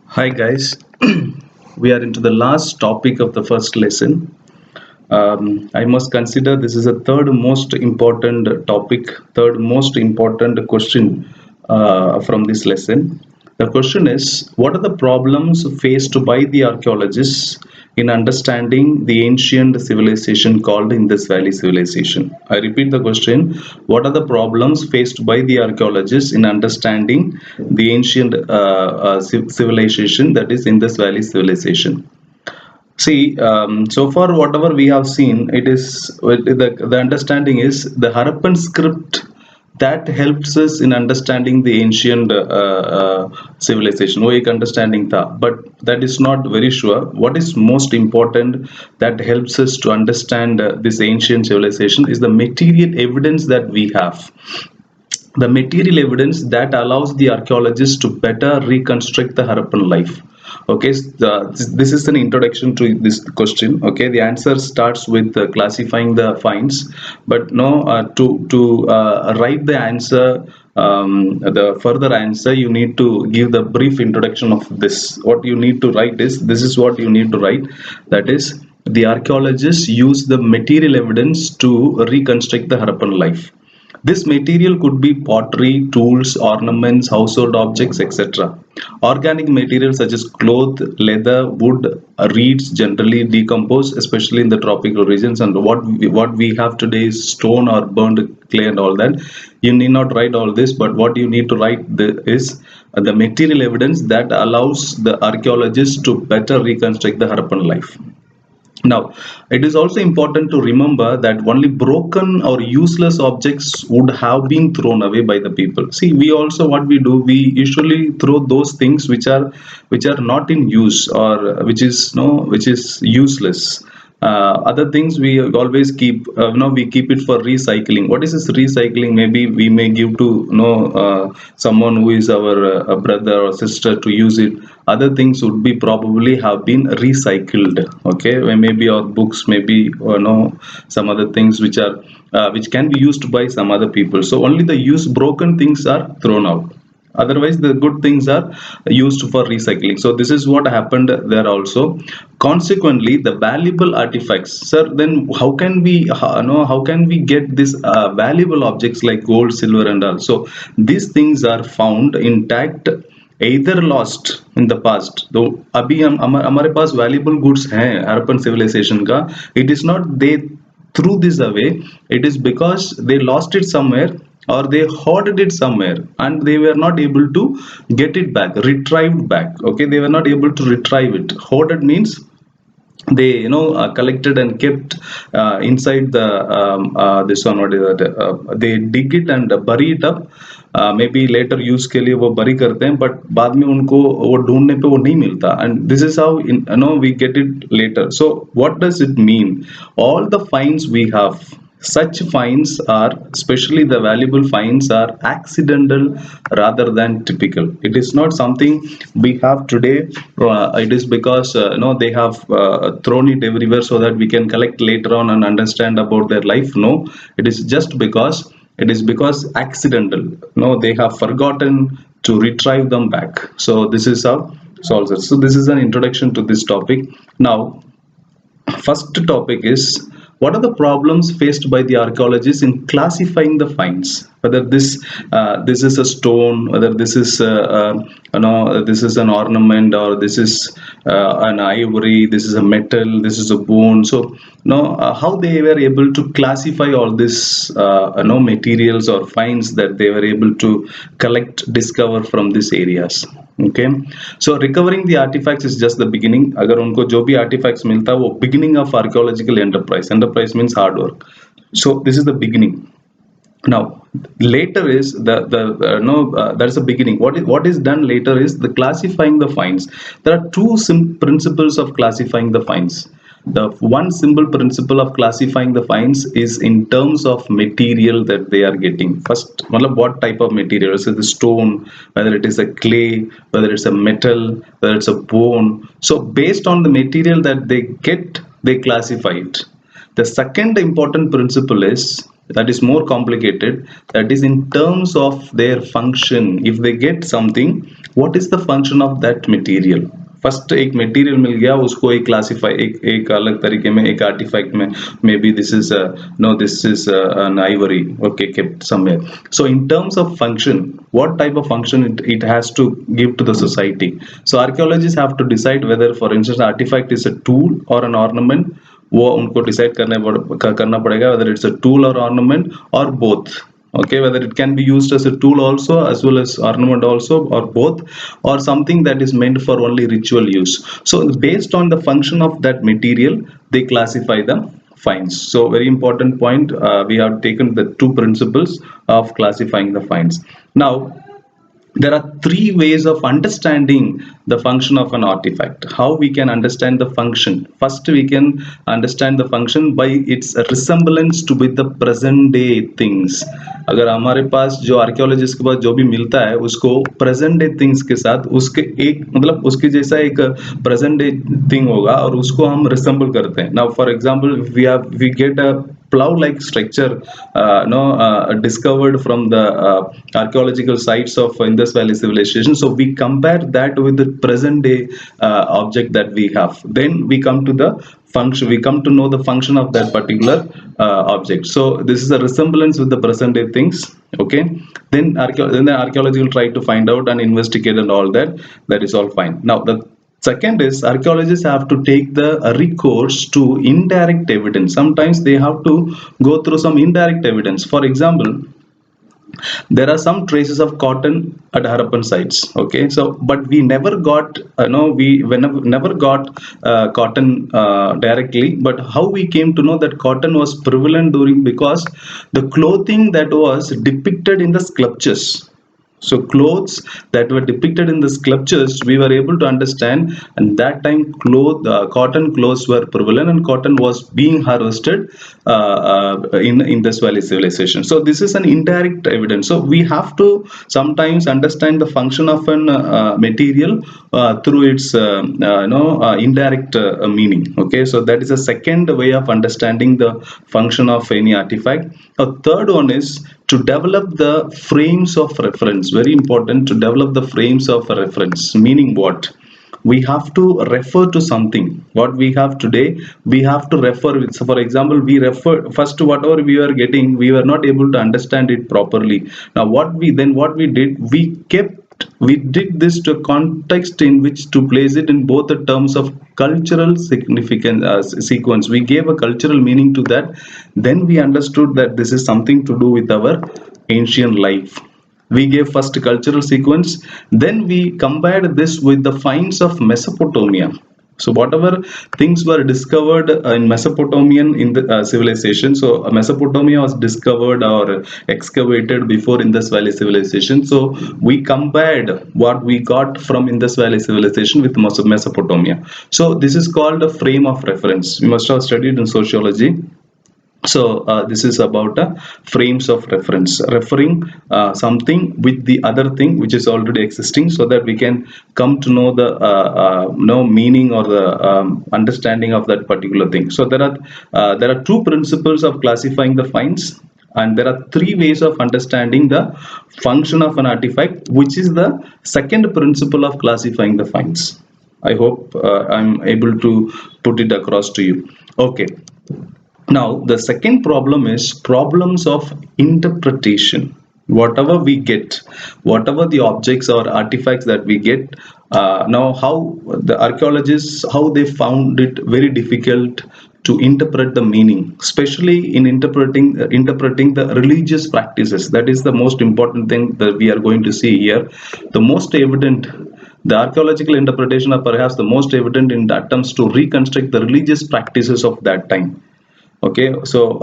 Hi guys, we are into the last topic of the first lesson. I must consider this is the third most important topic, third most important question from this lesson. The question is, what are the problems faced by the archaeologists in understanding the ancient civilization called Indus Valley civilization? I repeat the question, what are the problems faced by the archaeologists in understanding the ancient civilization, that is Indus Valley civilization? See, so far whatever we have seen, it is the understanding is the Harappan script that helps us in understanding the ancient civilization. वो एक understanding था, but that is not very sure. What is most important that helps us to understand this ancient civilization is the material evidence that we have, the material evidence that allows the archaeologists to better reconstruct the Harappan life. Okay, this is an introduction to this question. Okay, the answer starts with classifying the finds, but no, to write the answer, the further answer, you need to give the brief introduction of this. What you need to write is, this is what you need to write, that is, the archaeologists use the material evidence to reconstruct the Harappan life. This material could be pottery, tools, ornaments, household objects, etc. Organic materials such as cloth, leather, wood, reeds generally decompose, especially in the tropical regions. And what we have today is stone or burned clay and all that. You need not write all this, but what you need to write is the material evidence that allows the archaeologists to better reconstruct the Harappan life. Now, it is also important to remember that only broken or useless objects would have been thrown away by the people. See, we also, what we do, we usually throw those things which are not in use, or which is useless. Other things we always keep, we keep it for recycling. What is this recycling? Maybe we may give to someone who is our brother or sister to use it. Other things would be probably have been recycled. Okay, maybe our books, maybe some other things which can be used by some other people. So only the used broken things are thrown out, otherwise the good things are used for recycling. So this is what happened there also. Consequently, the valuable artifacts, sir, then how can we get this valuable objects like gold, silver and all? So these things are found intact, either lost in the past. तो अभी हमारे पास valuable goods हैं Harappan civilization का. It is not they threw this away, it is because they lost it somewhere, or they hoarded it somewhere, and they were not able to get it back, retrieved back. Okay, they were not able to retrieve it. Hoarded means they collected and kept inside the this one, what is that, they dig it and bury it up. Maybe later use के लिए वो bury करते हैं, but बाद में उनको वो ढूंढने पे वो नहीं मिलता, and this is how we get it later. So what does it mean? All the finds we have, such finds are, especially the valuable finds, are accidental rather than typical. It is not something we have today. It is because they have thrown it everywhere so that we can collect later on and understand about their life. No, it is because accidental. No, they have forgotten to retrieve them back. So this is how solves it. So this is an introduction to this topic. Now, first topic is, what are the problems faced by the archaeologists in classifying the finds? Whether this is a stone, whether this is this is an ornament, or this is an ivory, this is a metal, this is a bone. So how they were able to classify all this materials or finds that they were able to collect, discover from these areas. Okay, so recovering the artifacts is just the beginning. अगर उनको जो भी artifacts मिलता है वो beginning of archaeological enterprise. Enterprise means hard work. So this is the beginning. Now later is that's the beginning. What is done later is the classifying the finds. There are two principles of classifying the finds. The one simple principle of classifying the finds is in terms of material that they are getting. First, what type of material? Is it the stone, whether it is a clay, whether it's a metal, whether it's a bone? So based on the material that they get, they classify it. The second important principle is that is more complicated. That is in terms of their function. If they get something, what is the function of that material? First एक material मिल गया, उसको एक classify एक अलग तरीके में एक artifact में, may be this is no this is an ivory, okay, kept somewhere. So in terms of function, what type of function it has to give to the society? So archaeologists have to decide whether, for instance, artifact is a tool or an ornament. वो उनको decide करना पड़ेगा whether it's a tool or ornament or both. Okay, whether it can be used as a tool also as well as ornament also, or both, or something that is meant for only ritual use. So based on the function of that material, they classify the finds. So very important point, we have taken the two principles of classifying the finds. Now there are three ways of understanding the function of an artifact. How we can understand the function? First, we can understand the function by its resemblance to with the present day things. अगर हमारे पास जो archaeologist के पास जो भी मिलता है उसको present day things के साथ उसके एक मतलब उसके जैसा एक प्रेजेंट डे थिंग होगा और उसको हम रिसेंबल करते हैं. Now for example we get a plough-like structure discovered from the archaeological sites of Indus Valley civilization. So we compare that with the present day object that we have. Then we come to the function. We come to know the function of that particular object. So this is a resemblance with the present day things. Okay. Then the archaeology will try to find out and investigate and all that. That is all fine. Now the second is archaeologists have to take the recourse to indirect evidence. Sometimes they have to go through some indirect evidence. For example, there are some traces of cotton at Harappan sites. Okay, so but we never got never got cotton directly. But how we came to know that cotton was prevalent during, because the clothing that was depicted in the sculptures. So clothes that were depicted in the sculptures, we were able to understand, and that time cotton clothes were prevalent and cotton was being harvested in Indus Valley civilization. So this is an indirect evidence. So we have to sometimes understand the function of an material through its indirect meaning. Okay, so that is a second way of understanding the function of any artifact. A third one is to develop the frames of reference. Very important to develop the frames of reference. Meaning what? We have to refer to something. What we have today, we have to refer with. So for example, we refer first to whatever we were getting, we were not able to understand it properly. Now what we did, we did this to a context in which to place it in both the terms of cultural significance sequence. We gave a cultural meaning to that. Then we understood that this is something to do with our ancient life. We gave first cultural sequence, then we compared this with the finds of Mesopotamia. So whatever things were discovered in Mesopotamian in the civilization, so Mesopotamia was discovered or excavated before Indus Valley civilization. So we compared what we got from Indus Valley civilization with Mesopotamia. So this is called a frame of reference. You must have studied in sociology. So this is about frames of reference, referring something with the other thing which is already existing, so that we can come to know the meaning or the understanding of that particular thing. So there are two principles of classifying the finds, and there are three ways of understanding the function of an artifact, which is the second principle of classifying the finds. I hope I'm able to put it across to you. Okay. Now, the second problem is problems of interpretation. Whatever we get, whatever the objects or artifacts that we get, now how the archaeologists, how they found it very difficult to interpret the meaning, especially in interpreting the religious practices. That is the most important thing that we are going to see here. The most evident, the archaeological interpretation are perhaps the most evident in the attempts to reconstruct the religious practices of that time. Okay, so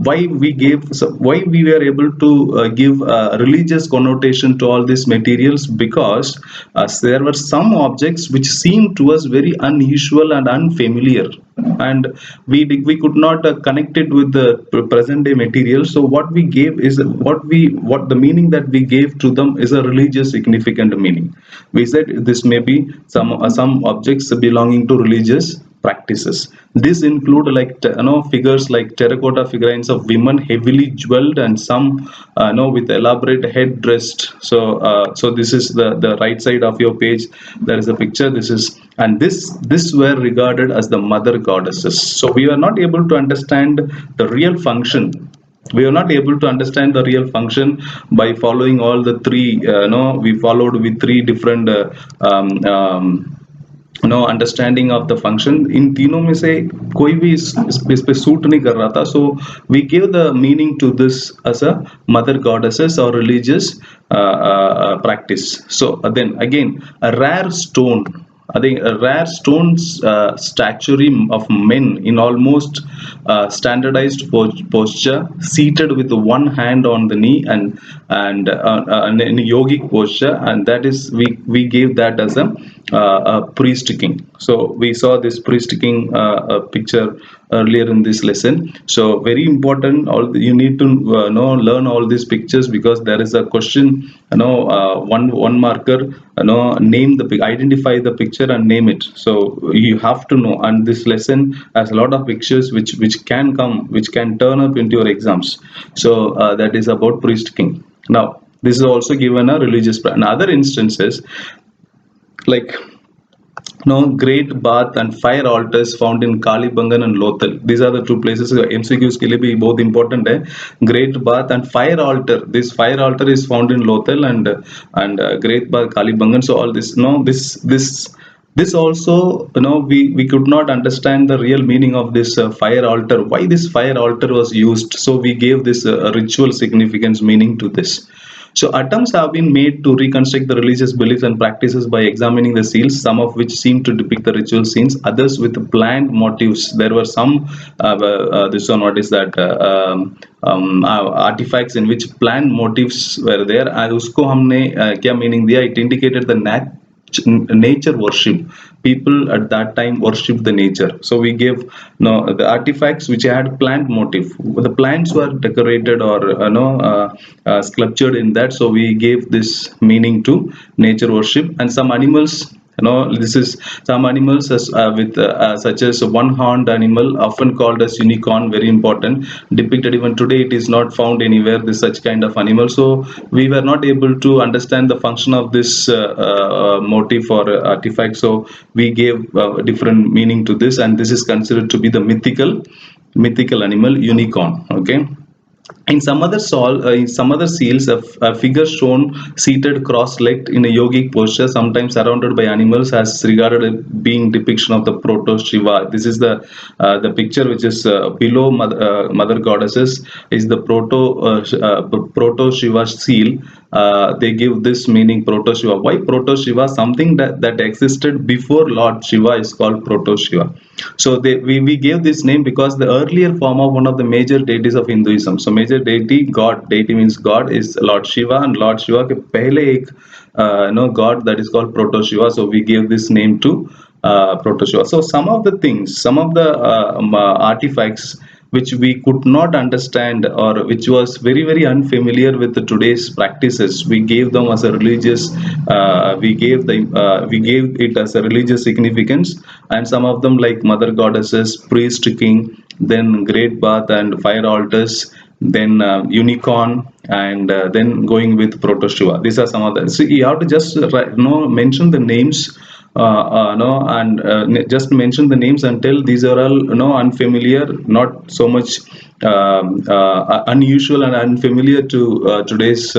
why we were able to give religious connotation to all these materials? Because there were some objects which seemed to us very unusual and unfamiliar, and we could not connect it with the present day material. So what we gave is what the meaning that we gave to them is a religious significant meaning. We said this may be some objects belonging to religious practices. This include like figures like terracotta figurines of women heavily jeweled and some with elaborate head dressed. So this is the right side of your page. There is a picture. This is, and this were regarded as the mother goddesses. So we are not able to understand the real function. We are not able to understand the real function by following all the three. We followed with three different understanding of the function. In तीनों में से कोई भी इस पे suit नहीं कर रहा था. So we give the meaning to this as a mother goddesses or religious practice. So then again, a rare stone, I think a rare stone statuary of men in almost standardized posture, seated with one hand on the knee and in yogic posture, and that is we gave that as a priest king. So we saw this priest king picture earlier in this lesson. So very important. You need to learn all these pictures, because there is a question. One marker. Name the identify the picture and name it. So you have to know. And this lesson has a lot of pictures which can turn up into your exams. So that is about priest king. Now this is also given a religious. In other instances, like great bath and fire altars found in Kalibangan and Lothal. These are the two places MCQs के लिए भी बहुत important है. Great bath and fire altar. This fire altar is found in Lothal and great bath Kalibangan. So all this this also, we could not understand the real meaning of this fire altar. Why this fire altar was used? So we gave this ritual significance meaning to this. So attempts have been made to reconstruct the religious beliefs and practices by examining the seals, some of which seem to depict the ritual scenes, others with planned motifs. There were some, this one, what is that, artifacts in which planned motifs were there. उसको हमने क्या meaning दिया? It indicated the nature worship. People at that time worshipped the nature. So we gave the artifacts which had plant motif. The plants were decorated or sculptured in that. So we gave this meaning to nature worship. And some animals, this is some animals with such as one-horned animal, often called as unicorn, very important, depicted. Even today it is not found anywhere, this such kind of animal. So we were not able to understand the function of this motif or artifact. So we gave different meaning to this, and this is considered to be the mythical animal, unicorn. Okay. In some other seals, a figure shown seated cross-legged in a yogic posture, sometimes surrounded by animals, has regarded as being depiction of the proto Shiva. This is the picture which is below mother goddesses is the proto Shiva seal. They give this meaning proto Shiva. Why proto Shiva? Something that existed before Lord Shiva is called proto Shiva. So we gave this name because the earlier form of one of the major deities of Hinduism. So major deity means God, is Lord Shiva, and Lord Shiva के पहले एक God that is called proto Shiva. So we gave this name to proto Shiva. So some of the artifacts which we could not understand, or which was very very unfamiliar with today's practices, we gave them as a religious we gave it as a religious significance. And some of them, like mother goddesses, priest king, then great bath and fire altars, then unicorn, and then going with proto Shiva. These are some of the. So you have to just mention the names, just mention the names and tell these are all unfamiliar, not so much unusual and unfamiliar to today's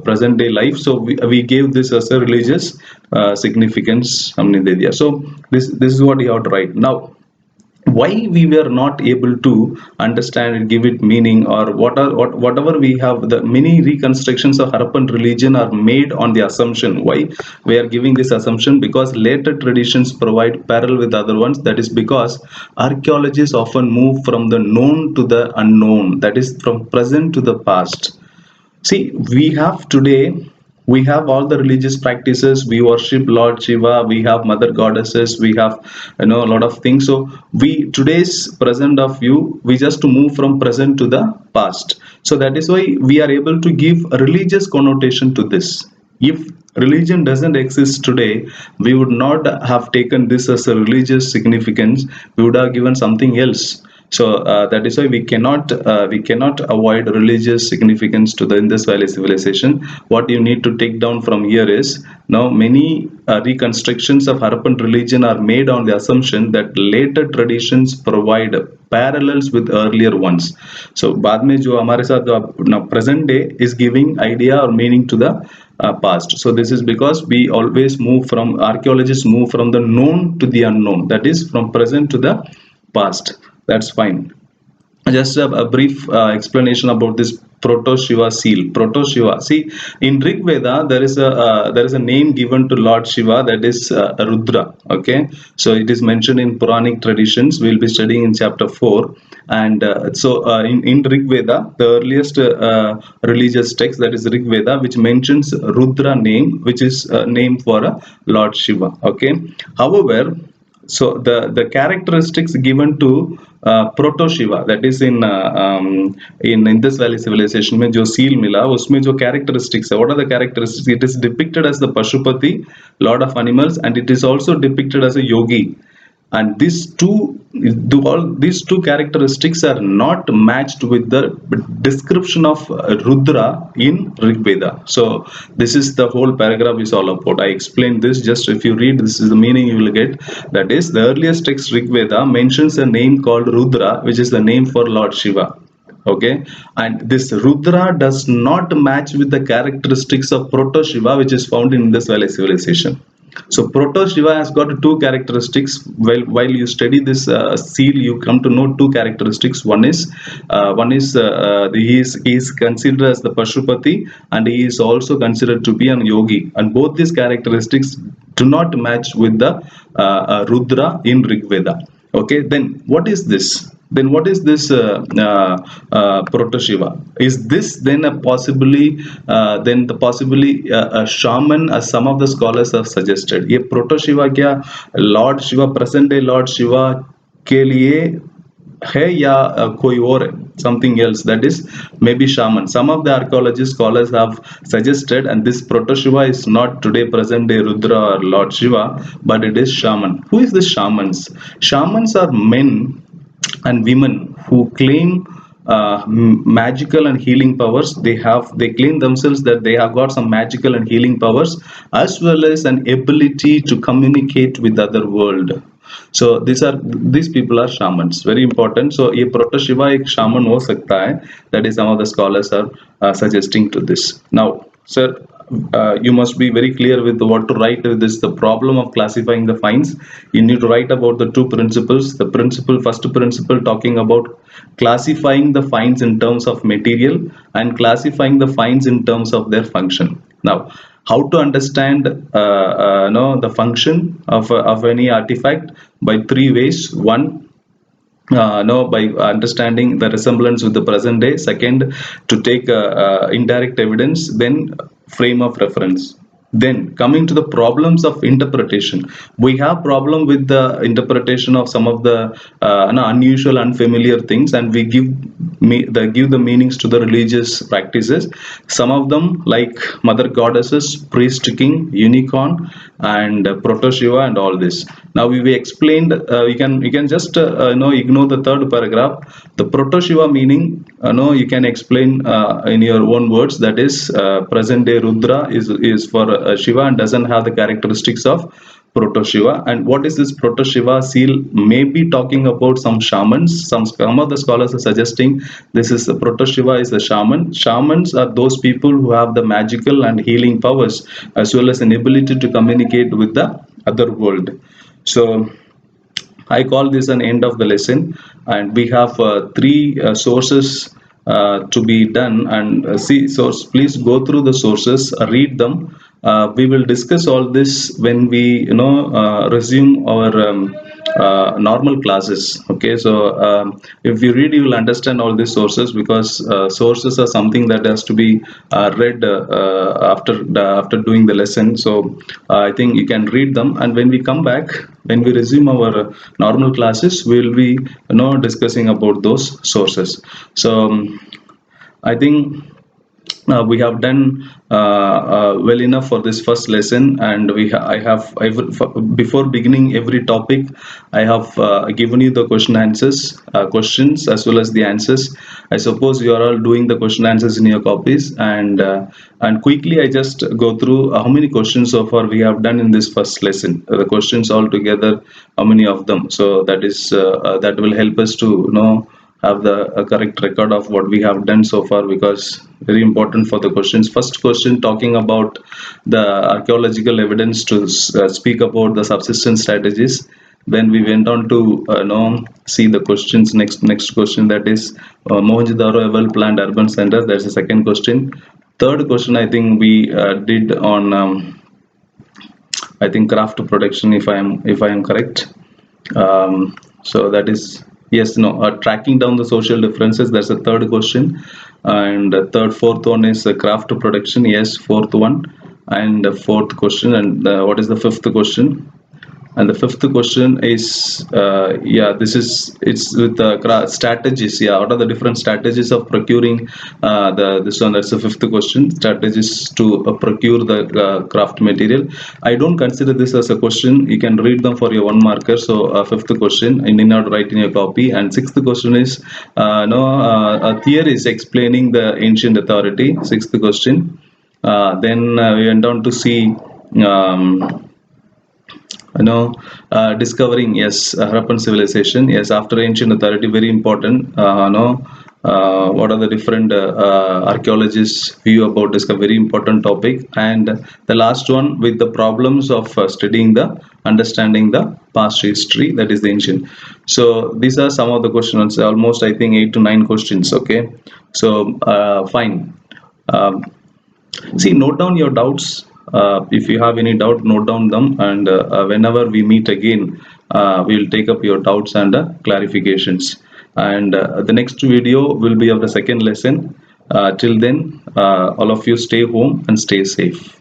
present day life. So we gave this as a religious significance. So this is what you have to write. Now, why we were not able to understand and give it meaning, or whatever we have, the many reconstructions of Harappan religion are made on the assumption. Why we are giving this assumption? Because later traditions provide parallel with other ones. That is because archaeologists often move from the known to the unknown, that is from present to the past. See, we have all the religious practices. We worship Lord Shiva. We have mother goddesses. We have a lot of things. So today's present of view, we just move from present to the past. So that is why we are able to give a religious connotation to this. If religion doesn't exist today, we would not have taken this as a religious significance. We would have given something else. So that is why we cannot avoid religious significance to the Indus Valley civilization. What you need to take down from here is, now many reconstructions of Harappan religion are made on the assumption that later traditions provide parallels with earlier ones. So बाद में जो हमारे साथ now present day is giving idea or meaning to the past. So this is because we always move from, archaeologists move from the known to the unknown, that is from present to the past. That's fine. Just a brief explanation about this proto Shiva seal. Proto Shiva, see, in Rig Veda there is a name given to Lord Shiva, that is Rudra. Okay, so it is mentioned in Puranic traditions. We'll be studying in chapter 4. And in Rig Veda, the earliest religious text, that is Rig Veda, which mentions Rudra name, which is a name for Lord Shiva. Okay, however, so the characteristics given to proto Shiva, that is in Indus Valley civilization में जो seal मिला, उसमें जो characteristics है, what are the characteristics? It is depicted as the Pashupati, lord of animals, and it is also depicted as a yogi. And these two characteristics are not matched with the description of Rudra in Rig Veda. So this is the whole paragraph is all about. I explained this. Just if you read, this is the meaning you will get. That is, the earliest text Rig Veda mentions a name called Rudra, which is the name for Lord Shiva. Okay, and this Rudra does not match with the characteristics of proto Shiva, which is found in Indus Valley civilization. So proto Shiva has got two characteristics. While you study this seal, you come to know two characteristics. One is he is considered as the Pashupati, and he is also considered to be an yogi. And both these characteristics do not match with the Rudra in Rig Veda. Okay, then what is this? Then what is this proto Shiva? Is this then possibly a shaman, as some of the scholars have suggested? ये proto Shiva क्या Lord Shiva, present day Lord Shiva के लिए है या कोई और है, something else, that is maybe shaman? Some of the archaeology scholars have suggested, and this proto Shiva is not today present day Rudra or Lord Shiva, but it is shaman. Who is the shamans? Shamans are men and women who claim magical and healing powers. They claim themselves that they have got some magical and healing powers, as well as an ability to communicate with the other world. So these people are shamans. Very important. So ये proto Shiva एक shaman हो सकता है. That is, some of the scholars are suggesting to this. Now, sir, you must be very clear with what to write with this, the problem of classifying the finds. You need to write about the two principles. The first principle talking about classifying the finds in terms of material, and classifying the finds in terms of their function. Now, how to understand the function of any artifact? By three ways. One, by understanding the resemblance with the present day. Second, to take indirect evidence. Then frame of reference. Then coming to the problems of interpretation, we have problem with the interpretation of some of the unusual, unfamiliar things, and we give the meanings to the religious practices. Some of them, like mother goddesses, priest king, unicorn, and proto Shiva, and all this. Now we explained. You can just ignore the third paragraph. The proto Shiva meaning, you can explain in your own words. That is, present day Rudra is for Shiva and doesn't have the characteristics of proto Shiva. And what is this proto Shiva seal? Maybe talking about some shamans. Some of the scholars are suggesting this is proto Shiva is a shaman. Shamans are those people who have the magical and healing powers, as well as an ability to communicate with the other world. So I call this an end of the lesson, and we have three sources to be done. And see source, please go through the sources, read them. We will discuss all this when we resume our normal classes. Okay, so if you read, you will understand all these sources, because sources are something that has to be read after doing the lesson. So I think you can read them, and when we come back, when we resume our normal classes, we will be discussing about those sources. So I think we have done well enough for this first lesson, and before beginning every topic, I have given you the questions as well as the answers. I suppose you are all doing the question answers in your copies, and quickly I just go through how many questions so far we have done in this first lesson. The questions all together, how many of them? So that will help us to have the correct record of what we have done so far, because very important for the questions. First question talking about the archaeological evidence to speak about the subsistence strategies. Then we went on to see the questions. Next question, that is Mohenjo-daro a well planned urban center. That's the second question. Third question I think we did on I think craft production, if I am correct. So that is, yes, no, tracking down the social differences. That's the third question, and fourth one is craft production. Yes, fourth one, and the fourth question. And what is the fifth question? And the fifth question is, yeah, it's with the strategies. Yeah, what are the different strategies of procuring this one? That's the fifth question. Strategies to procure the craft material. I don't consider this as a question. You can read them for your one marker. So fifth question, you need not write in your copy. And sixth question is, theories explaining the ancient authority. Sixth question. Then we went on to see. Discovering, yes, Harappan civilization, yes, after ancient authority, very important. What are the different archaeologists view about this very important topic. And the last one with the problems of studying the understanding the past history, that is the ancient. So these are some of the questions, almost I think 8 to 9 questions. Okay, so fine. See, note down your doubts. If you have any doubt, note down them, and whenever we meet again, we will take up your doubts and clarifications. And the next video will be of the second lesson. Till then, all of you stay home and stay safe.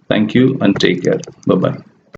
Thank you and take care. Bye bye.